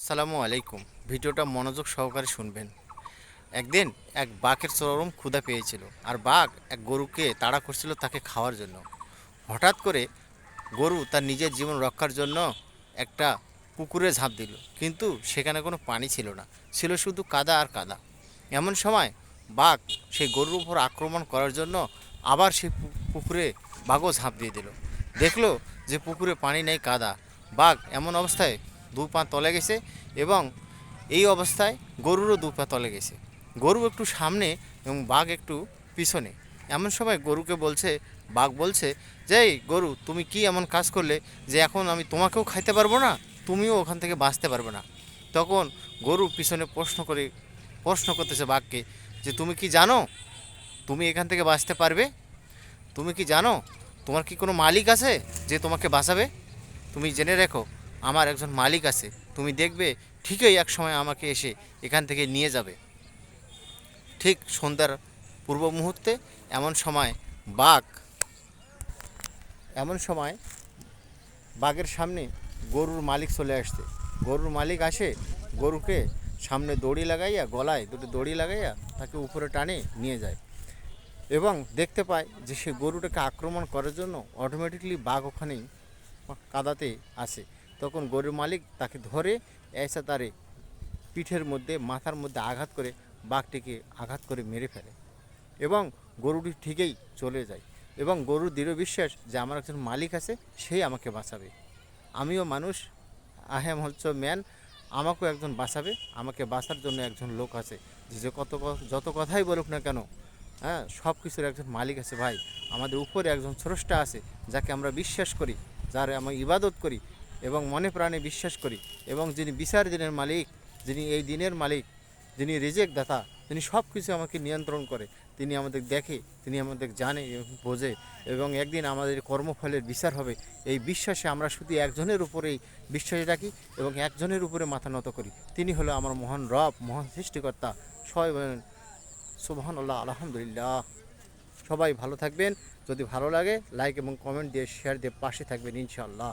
সালামু আলাইকুম। ভিডিওটা মনোযোগ সহকারে শুনবেন। একদিন এক বাঘের চরম ক্ষুধা পেয়েছিল, আর বাঘ এক গরুকে তাড়া করছিল তাকে খাওয়ার জন্য। হঠাৎ করে গরু তার নিজের জীবন রক্ষার জন্য একটা পুকুরে ঝাঁপ দিল, কিন্তু সেখানে কোনো পানি ছিল না, ছিল শুধু কাদা আর কাদা। এমন সময় বাঘ সেই গরুর উপর আক্রমণ করার জন্য আবার সেই পুকুরে বাঘও ঝাঁপ দিয়ে দিল। দেখলো যে পুকুরে পানি নেই, কাদা। বাঘ এমন অবস্থায় দু পা তলে গেছে, এবং এই অবস্থায় গরুরও দু পা তলে গেছে। গরু একটু সামনে এবং বাঘ একটু পিছনে। এমন সময় গরুকে বলছে, বাঘ বলছে যে, এই গরু, তুমি কি এমন কাজ করলে যে এখন আমি তোমাকেও খাইতে পারবো না, তুমিও ওখান থেকে বাঁচতে পারবে না। তখন গরু পিছনে প্রশ্ন করতেছে বাঘকে, যে তুমি কি জানো তুমি এখান থেকে বাঁচতে পারবে? তুমি কি জানো তোমার কি কোনো মালিক আছে যে তোমাকে বাঁচাবে? তুমি জেনে রেখো, আমার একজন মালিক আছে, তুমি দেখবে ঠিকই এক সময় আমাকে এসে এখান থেকে নিয়ে যাবে। ঠিক সন্ধ্যার পূর্ব মুহূর্তে এমন সময় বাঘ এমন সময় বাঘের সামনে গরুর মালিক চলে আসছে। গরুর মালিক আসে, গরুকে সামনে দড়ি লাগাইয়া, গলায় দুটো দড়ি লাগাইয়া তাকে উপরে টানে নিয়ে যায়, এবং দেখতে পায় যে সে গরুটাকে আক্রমণ করার জন্য অটোমেটিকলি বাঘ ওখানেই কাদাতে আসে। তখন গরুর মালিক তাকে ধরে এসে তারে পিঠের মধ্যে, মাথার মধ্যে আঘাত করে বাঘটিকে আঘাত করে মেরে ফেলে, এবং গরুটি ঠিকই চলে যায়। এবং গরুর দৃঢ় বিশ্বাস যে আমার একজন মালিক আছে, সেই আমাকে বাঁচাবে। আমিও মানুষ, আই অ্যাম অলসো ম্যান, আমাকেও একজন বাঁচাবে, আমাকে বাঁচার জন্য একজন লোক আছে। যে যত কথাই বলুক না কেন, হ্যাঁ, সব কিছুর একজন মালিক আছে ভাই। আমাদের উপরে একজন স্রষ্টা আছে, যাকে আমরা বিশ্বাস করি, যার আমরা ইবাদত করি এবং মনে প্রাণে বিশ্বাস করি, এবং যিনি বিচার দিনের মালিক, যিনি এই দিনের মালিক, যিনি রিজেক দাতা, তিনি সব কিছু আমাকে নিয়ন্ত্রণ করে। তিনি আমাদের দেখে, তিনি আমাদের জানে এবং বোঝে, এবং একদিন আমাদের কর্মফলের বিচার হবে। এই বিশ্বাসে আমরা শুধু একজনের উপরেই বিশ্বাস রাখি এবং একজনের উপরে মাথা নত করি। তিনি হলো আমার মহান রব, মহান সৃষ্টিকর্তা। সবাই বলেন সুবহানাল্লাহ, আলহামদুলিল্লাহ। সবাই ভালো থাকবেন। যদি ভালো লাগে লাইক এবং কমেন্ট দিয়ে, শেয়ার দিয়ে পাশে থাকবেন ইনশাআল্লাহ।